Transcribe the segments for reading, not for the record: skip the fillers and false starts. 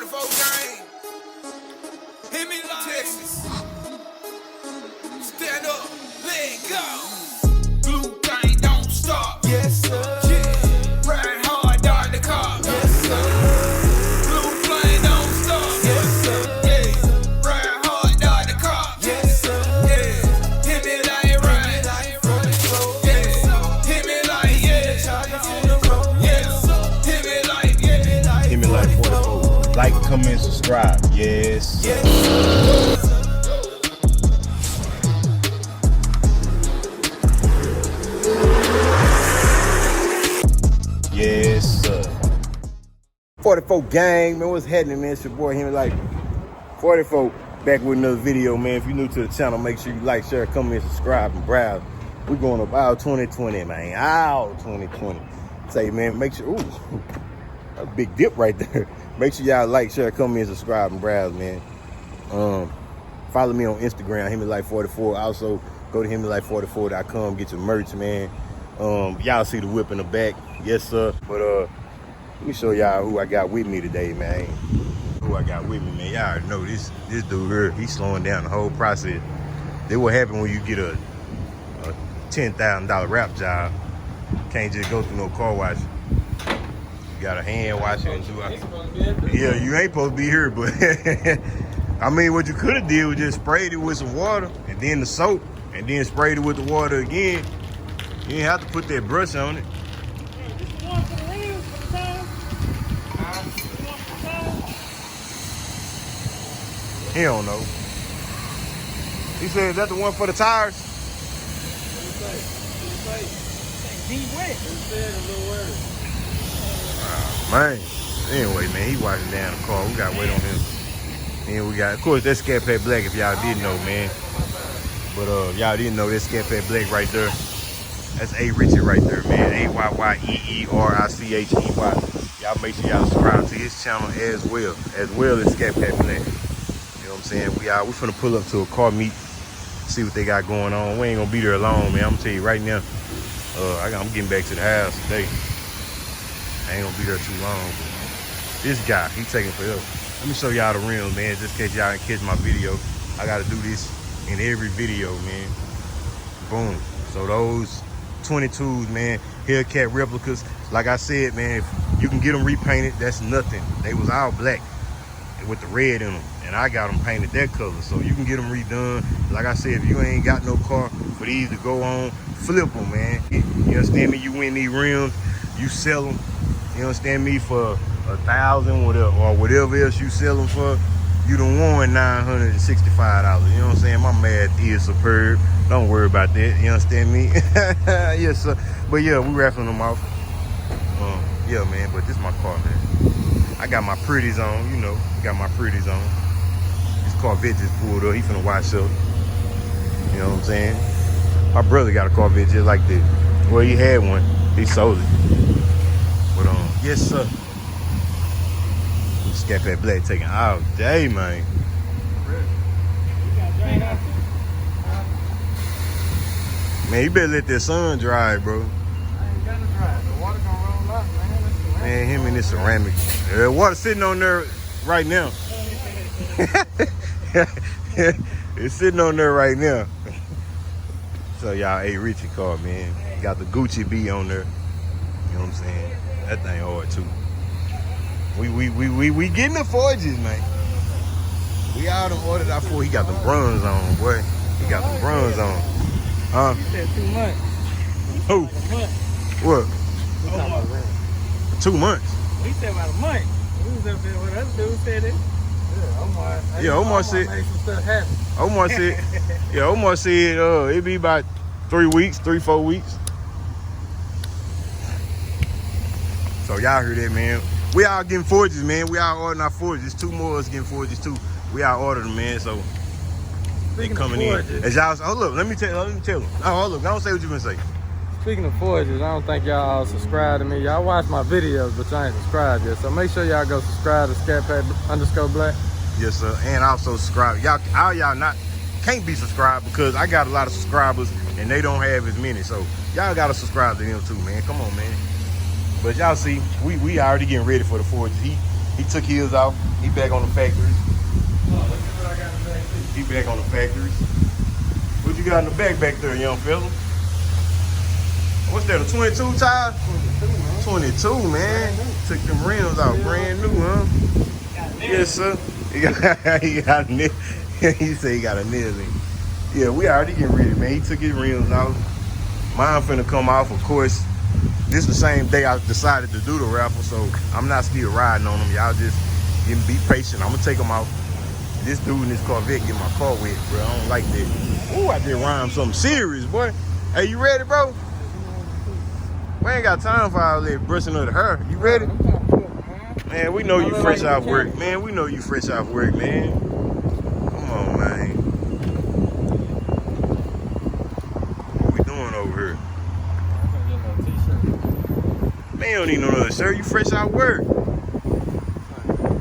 44 gang. Hemi, Texas. Stand up, let go. Blue thing don't stop. Yes, sir. Yeah. Ride hard, dart the car. Yes, sir. Blue flame don't stop. Yes, sir. Yeah. Ride hard, dart the car. Yes, sir. Yeah. Hit me like ride. Yeah. Hit me like Hit me like Hit me like 44. Like, comment, subscribe. Yes. Yes, sir. 44 gang, man, what's happening, man? It's your boy Hemi like 44, back with another video, man. If you're new to the channel, make sure you like, share, comment, subscribe, and browse. We're going up out 2020, man. Out 2020. Say, man, make sure, ooh, a big dip right there. Make sure y'all like, share, comment, subscribe, and browse, man. Follow me on Instagram, Hemi like 44. Also, go to HemiLike44.com, get your merch, man. Y'all see the whip in the back. Yes, sir. But let me show y'all who I got with me today, man. Who I got with me, man. Y'all already know this dude here, he's slowing down the whole process. That's what happens when you get a $10,000 rap job. Can't just go through no car wash. You got a hand washer and do it. Yeah, you ain't supposed to be here, but I mean, what you could have did was just sprayed it with some water and then the soap and then sprayed it with the water again. You didn't have to put that brush on it. He don't know. He said, is that the one for the tires? Man. Anyway, man, he washing down the car. We gotta wait on him. And we got, of course, that's Scat Pack Black if y'all didn't know, man. But y'all didn't know that's Scat Pack Black right there. That's A Richie right there, man. AYYEERICHEY. Y'all make sure y'all subscribe to his channel as well as Scat Pack Black. You know what I'm saying? We finna pull up to a car meet, see what they got going on. We ain't gonna be there alone, man. I'm gonna tell you right now. I'm getting back to the house today. I ain't gonna be there too long. But this guy, he taking forever. Let me show y'all the rims, man, just in case y'all didn't catch my video. I gotta do this in every video, man. Boom. So those 22s, man, Hellcat replicas. Like I said, man, if you can get them repainted, that's nothing. They was all black with the red in them, and I got them painted that color. So you can get them redone. Like I said, if you ain't got no car for these to go on, flip them, man. You understand me? You win these rims, you sell them. You understand me? For $1,000, or whatever else you sell them for, you done won $965. You know what I'm saying? My math is superb. Don't worry about that. You understand me? Yes, sir. But yeah, we raffling them off. Yeah, man. But this is my car, man. I got my pretties on. You know, got my pretties on. This Corvette just pulled up. He finna wash up. You know what I'm saying? My brother got a Corvette just like this. Well, he had one. He sold it. But yes, sir. Scat Pack Black taking all day, man. Man, you better let that sun dry, bro. I ain't got to dry. The water gonna roll off, man. Man, him and this ceramic. Water sitting on there right now. It's sitting on there right now. So y'all, A Richie car, man. Got the Gucci B on there. You know what I'm saying? That thing hard too. We getting the forges, man. We all done ordered our Ford. He got the bronze on, boy. He got the bronze on. Huh? You said 2 months. Who? What? 2 months. He said about a month. We was up there with other dude said it. Yeah, Omar said. Made some stuff happen. Omar said. Yeah, Omar said it'd be about 3 weeks, 3-4 weeks. So y'all heard that, man. We all getting forges, man. We all ordering our forges. 2 more of us getting forges too. We all ordered them, man. So they coming in. As y'all, oh look, let me tell them. Oh look, I don't say what you been saying. Speaking of forges, I don't think y'all all subscribe to me. Y'all watch my videos, but y'all ain't subscribed yet. So make sure y'all go subscribe to Scat Pack _Black. Yes, sir. And also subscribe. Y'all not can't be subscribed because I got a lot of subscribers and they don't have as many. So y'all gotta subscribe to them too, man. Come on, man. But y'all see, we already getting ready for the forges. He took his off. He back on the factories. Oh, look at what I got in the back seat. He back on the factories. What you got in the back there, young fella? What's that, a 22 tire? 22, man. Took them rims out, brand new, huh? Yes, sir. He got a nail. He said he got a nail in. Yeah, we already getting ready, man. He took his rims out. Mine finna come off, of course. This the same day I decided to do the raffle, so I'm not still riding on them. Y'all just be patient. I'm gonna take them out. This dude in this Corvette get my car wet, bro. I don't like that. Ooh, I just rhymed something serious, boy. Hey, you ready, bro? We ain't got time for all that brushing of the hair. You ready? Man, we know you fresh off work. Man, we know you fresh off work, man. Come on, man. What we doing over here? Man, you don't need no other shirt. You fresh out work.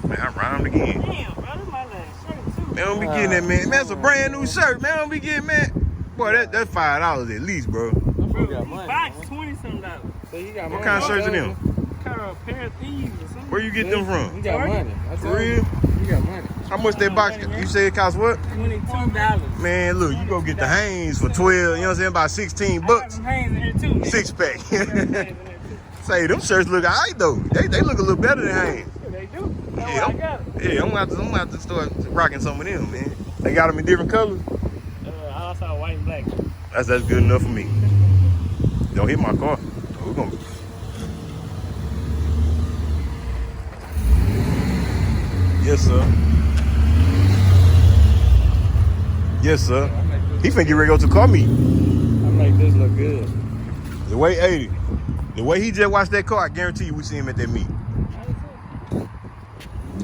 Man, I rhymed again. Damn, bro, that's my last shirt too. Man, don't be getting that, man. Man, that's a brand new shirt. Man, don't be getting, man. Boy, that's $5 at least, bro. Bro, these box $20-something. So you got What kind of shirts are them? Kind of a pair of thieves or something. Where you get them from? You got money. For real? You got money. How much that box? You say it costs what? $22. Man, look, you go get the Hanes for 12. You know what I'm saying? About 16 bucks. Some Hanes in here too. Man. 6-pack. Hanes in there too. Say them shirts look alright though. They look a little better than Hanes. Yeah, they do. That's Yeah, why I got it. I'm gonna have to start rocking some of them, man. They got them in different colors. I also have white and black. That's good enough for me. Don't hit my car. We're gonna. Yes, sir. Yes, sir. He finna get ready to go to car meet. I make this look good. The way 80. The way he just watched that car, I guarantee you we see him at that meet.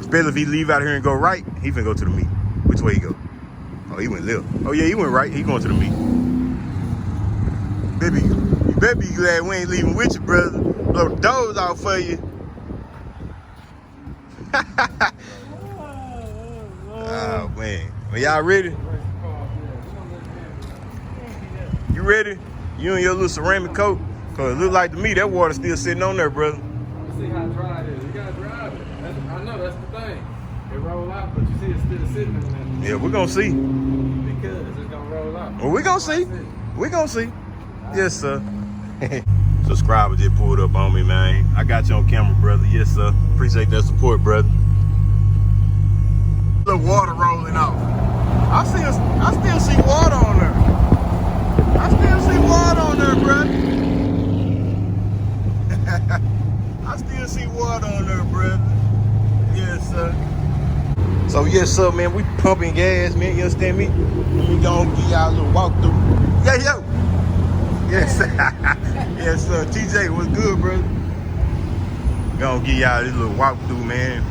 Especially if he leave out here and go right, he finna go to the meet. Which way he go? Oh, he went left. Oh yeah, he went right. He going to the meet. Baby, you better be glad we ain't leaving with you, brother. Blow the doors out for you. Oh man. Well, y'all ready? You ready? You and your little ceramic coat? Cause it look like to me that water still sitting on there, brother. Let's see how dry it is. You gotta drive it. I know that's the thing. It roll out, but you see it's still sitting in there. Yeah, we're gonna see. Because it's gonna roll out. Well, we gonna see. We gonna see. Yes, sir. Subscriber just pulled up on me, man. I got you on camera, brother. Yes, sir. Appreciate that support, brother. The water rolling off. I still see water on there. I still see water on there, brother. I still see water on there, brother. Yes, sir. So yes, sir, man. We pumping gas, man. You understand me? Let me go and give y'all a little walkthrough. Yeah, yo. Yes, yes, sir. TJ, what's good, brother? Gonna give y'all this little walkthrough, man.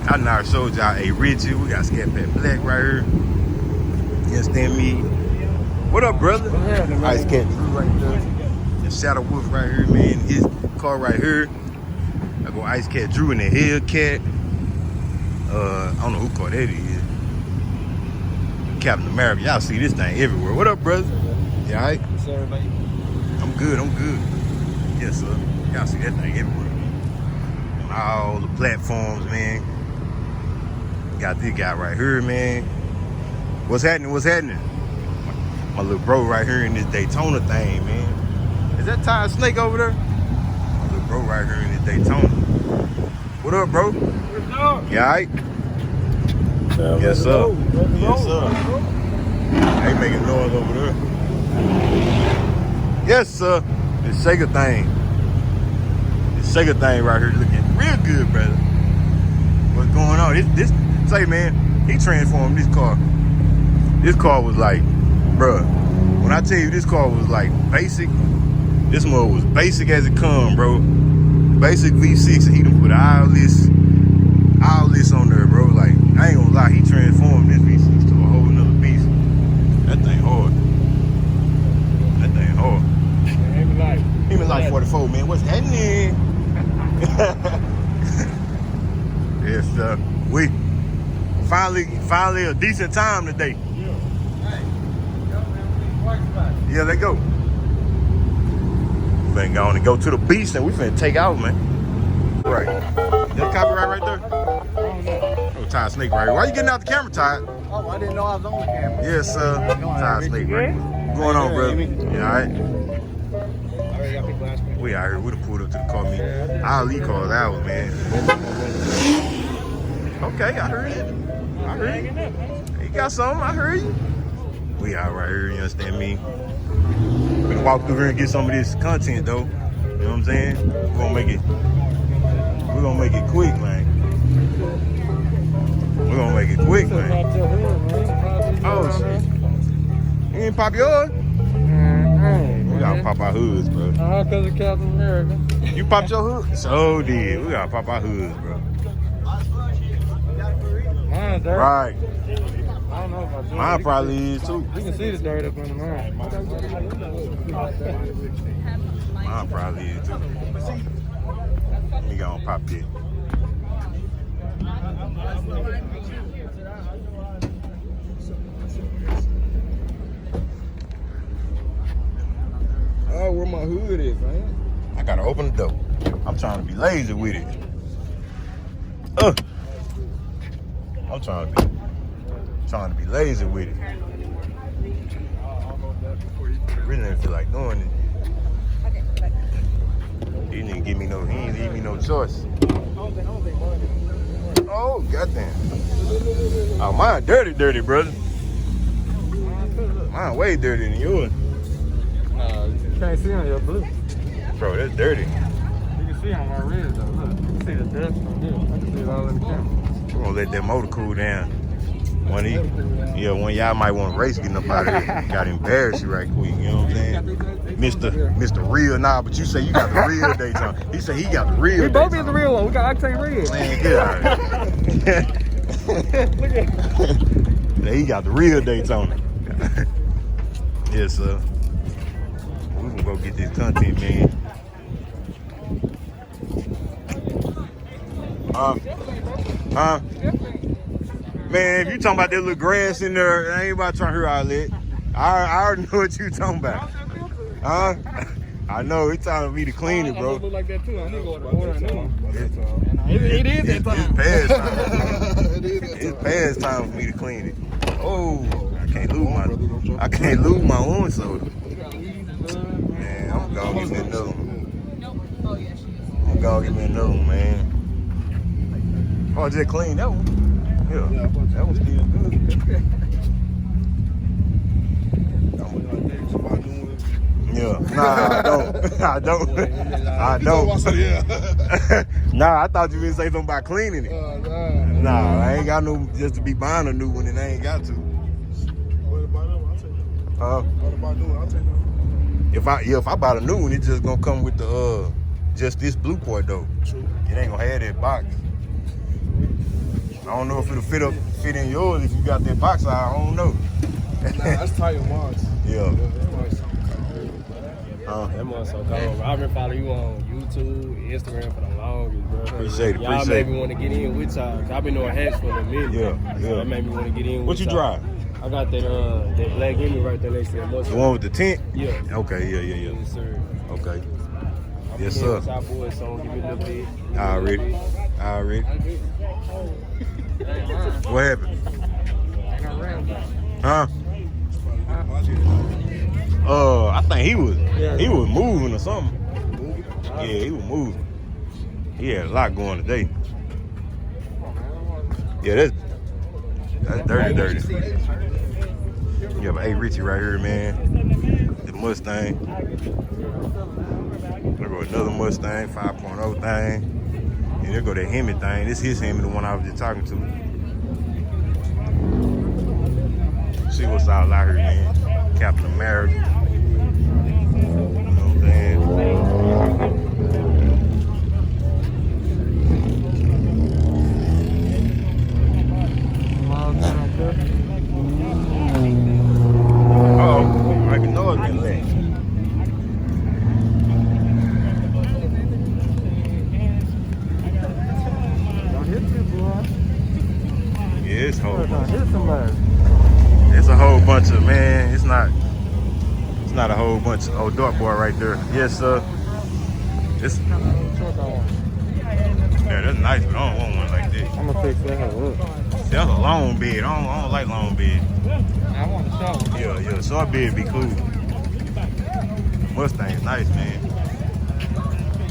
I now showed y'all a Richie. We got Scat Pat Black right here. You understand me? What up, brother? Ice Cat Drew right there. And Shadow Wolf right here, man. His car right here. I go Ice Cat Drew in the Hellcat. I don't know who car that is. Captain America. Y'all see this thing everywhere. What up, brother? You all right? Yes, sir, mate. I'm good. Yes, sir. Y'all see that thing everywhere. On all the platforms, man. Got this guy right here, man. What's happening? My little bro right here in this Daytona thing, man. Is that Ty Snake over there? My little bro right here in this Daytona. What up, bro? What's up? You all right? Yes, sir. Yes, sir. They making noise over there. Yes, sir. This Sega thing. This Sega thing right here looking real good, brother. What's going on? This say, man, he transformed this car. This car was like, bruh, when I tell you this car was like basic, this mother was basic as it come, bro. Basic V6, and he done put all this on there, bro. Like, I ain't gonna lie, he transformed this V6 to a whole nother beast. That thing hard. Even like 44, man. What's happening? Yes, sir. We finally a decent time today. Yeah, let's go. We finna go on and go to the beach and we finna take out, man. copyright. That's copyright right there? Oh, Ty Snake right here. Why you getting out the camera, Ty? Oh, I didn't know I was on the camera. Yes, sir. Ty Snake right here. What's going on, brother? Yeah, all right. We out here. We done pulled up to the car meet. Ali calls ours, man. Okay, I heard it. I heard you. You got something, I heard you. We out right here, you understand me? We can walk through here and get some of this content, though. You know what I'm saying? We're gonna make it quick, man. We're gonna make it quick, man. Oh, shit. You ain't pop yours? We gotta pop our hoods, bro. Because of Captain America. You popped your hood? So did. We gotta pop our hoods, bro. Mine's dirty. Right. I don't know if I do. Mine probably is too. You can see the dirt up under mine. Mine probably is too. Let me go and pop it. Oh, where my hood is, man? I gotta open the door. I'm trying to be lazy with it. I'm trying to be lazy with it. Really didn't feel like doing it. He didn't give me no. He didn't leave me no choice. Oh goddamn! Oh, mine dirty, brother. Mine way dirtier than yours. You can't see on your blue. Bro, that's dirty. You can see on my red though. Look, you can see the dust from here. I can see it all in the camera. We're gonna let that motor cool down. One y'all might want to race getting up out of here. Got embarrassed right quick, you know what I'm saying? Mr. Real, nah, but you say you got the real Daytona. He said he got the real We both get Daytona. the real one. We got Octane Red. Man, get out of here. He got the real Daytona. Yes, sir. We can go get this content, man. Man, if you talking about that little grass in there, I ain't about trying to hear all that. I already know what you talking about. I know, it's time for me to clean it, bro. I look like that too. I need to go to the water now. It is that time. It's past time. It's past time for me to clean it. Oh, I can't lose my own soda. Man, I'm gonna get me another one. I'm gonna get me another one, man. Oh, just clean that one. Yeah, that one's still good. Yeah, nah, I don't. Nah, I thought you were gonna say something about cleaning it. Nah, I ain't got no just to be buying a new one and I ain't got to. If I buy a new one, it's just gonna come with the just this blue part though. True. It ain't gonna have that box. I don't know if it'll fit in yours if you got that box. I don't know. Nah, that's tire marks. Yeah. That mother's so cold. I've been following you on YouTube, Instagram for the longest, bro. Appreciate it. Y'all made me want to get in with y'all. I've been doing hats for a minute. Yeah. So that made me want to get in What with you y'all. drive? I got that black Hemi right there next to the Mustang. The one with the tent? Yeah. Okay, yeah. Yes, sir. Okay. I'm Yes, getting sir. with y'all boys, so give me a little bit. Already. What happened? Huh? I think he was moving or something. Yeah, he was moving. He had a lot going today. Yeah, that's dirty. You have A Richie right here, man. The Mustang. There go another Mustang, 5.0 thing. And there go the Hemi thing. This his Hemi, the one I was just talking to. See what's all out here, man. Captain America. You know what I'm saying? Uh-oh, making noise getting lit. Don't hit me, boy. Yeah, it's a whole Don't bunch. hit somebody. It's a whole bunch of, man, it's not a whole bunch of, oh, dark boy right there. Yes, sir. It's, Yeah, that's nice, but I don't want one like this. I'm gonna fix that up. See, that's a long bed. I don't like long bed. I want to show. Yeah, short bed be cool. Mustang's nice, man.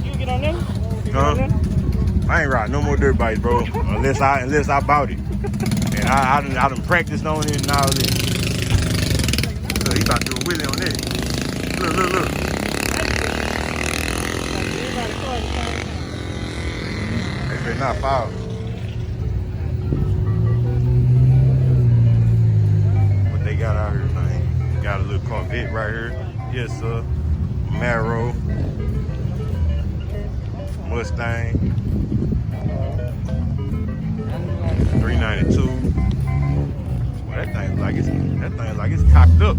You get on them? Huh? I ain't riding no more dirt bikes, bro. Unless I bought it. And I done practiced on it and all this. Look, he about to do a wheelie on that. Look. They better not fall. What they got out here, man? Got a little Corvette right here. Yes, sir. Marrow. Mustang. 392. Well, that thing like it's cocked up.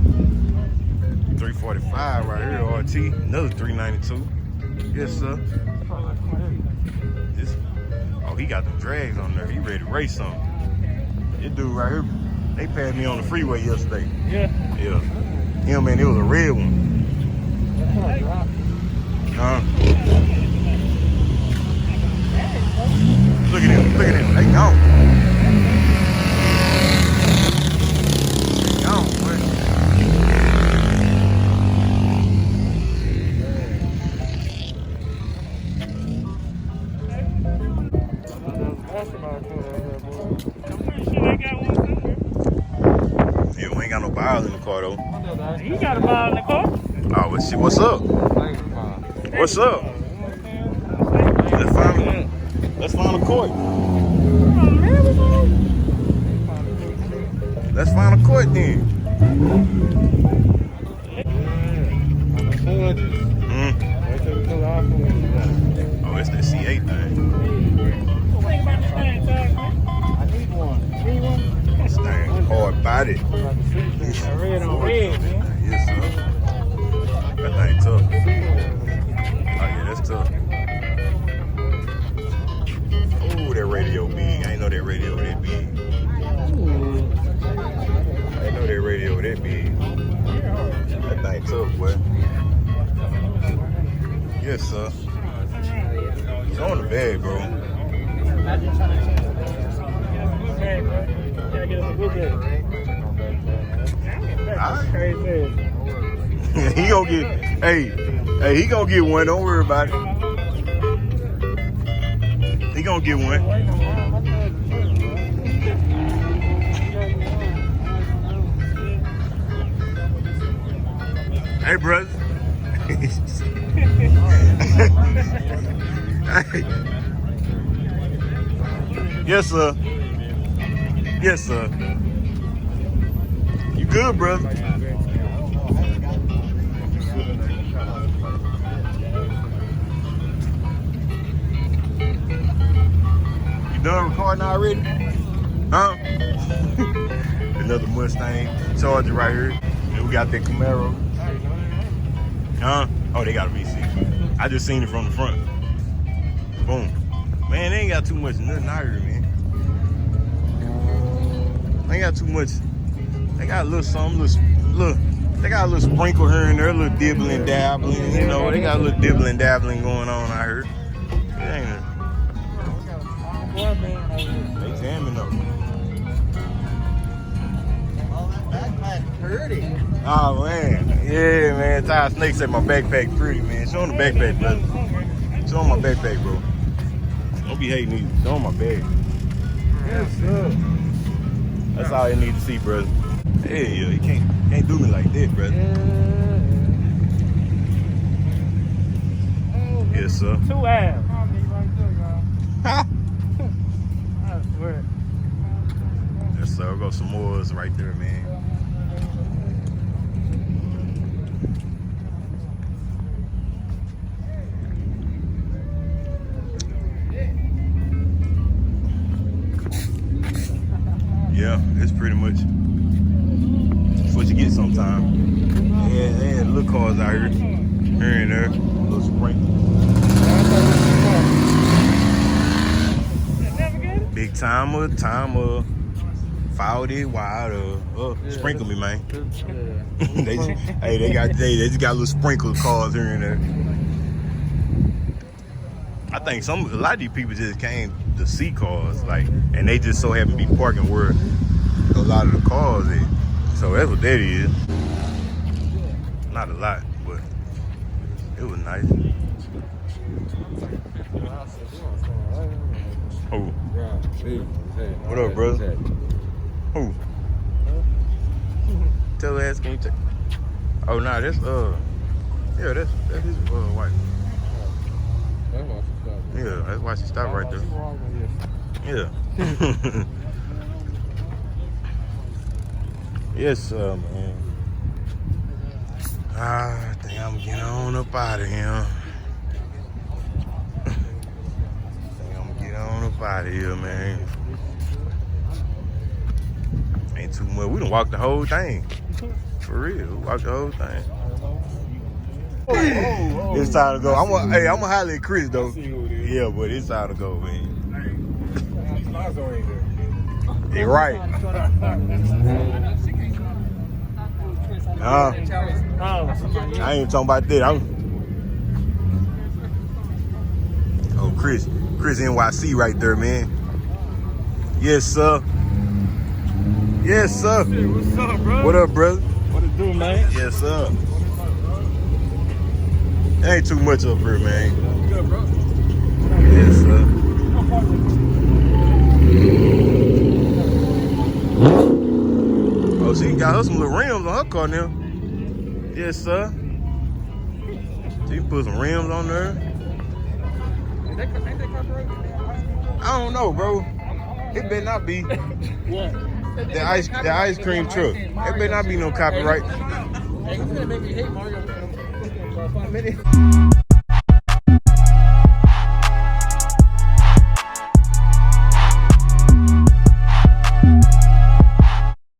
345 right here, RT. Another 392. Yes, sir. Oh, he got the drags on there. He ready to race something. This dude right here, they passed me on the freeway yesterday. Yeah. Yeah. Him, man, it was a red one. Huh? Look at him. They gone. Boy. Yeah, we ain't got no bars in the car though. You got a ball in the car? Oh, what's up? What's up? Let's find a court. Let's find a court then. Oh, it's that C8 thing. This thing hard bodied. Red on red, man. Yes, sir. That thing tough. Oh yeah, that's tough. Oh, that radio big. I ain't know that radio that big. I ain't know that radio that big. That thing tough, boy. Yes, sir. It's on the bag, bro. Okay, bro. Gotta get us a good day. He gonna get, hey, he gonna get one. Don't worry about it. He gonna get one. Hey, brother. Hey. Yes, sir. Yes, sir. You good, brother? You done recording already? Huh? Another Mustang Charger right here. And we got that Camaro. Huh? Oh, they got a V6. I just seen it from the front. Boom. Man, they ain't got too much nothing out here, man. They ain't got too much. They got a little something, they got a little sprinkle here and there, a little dibbling, dabbling, you know. They got a little dibbling, dabbling going on out here. It ain't a, they jamming up. Pretty. Oh, man. Yeah, man. Ty Snake said my backpack pretty, man. Show him the backpack, brother. Show him my backpack, bro. Don't be hating either. Show him my bag. Yes, sir. That's all you need to see, brother. Hey, yo, you can't do me like that, brother. Yes, sir. 2 abs. I swear. Yes, sir. We'll go some more right there, man. Yeah, it's pretty much what you get sometimes. Yeah, they had little cars out here and there, a little sprinkle. Big timer, 40, wild, sprinkle me, man. they just got little sprinkle cars here and there. I think a lot of these people just came to see cars, like, and they just so happen to be parking where a lot of the cars is. So that's what that is. Not a lot, but it was nice. Who? What up, brother? Who? Tell her ass, can you take? Oh, nah, that's yeah, that's his wife. Yeah, that's why she stopped right there. Yeah. Yes, man. I think I'm getting on up out of here. Up out of here, man. Ain't too much. We done walked the whole thing. For real, we walked the whole thing. It's time to go. I'm gonna holler at Chris though. Yeah, but it's time to go, man. You're right. I ain't talking about that. Oh, Chris NYC right there, man. Yes, sir. Yes, sir. What's up, bro? What up, brother? What it do, man? Yes, sir. Ain't too much up here, man. Good, bro. Yes, sir. Oh, she got her some little rims on her car now. Yes, sir. She put some rims on there. I don't know, bro. It better not be. What? The ice cream truck. It better not be no copyright. Hey, he's gonna make me hate Mario for 5 minutes.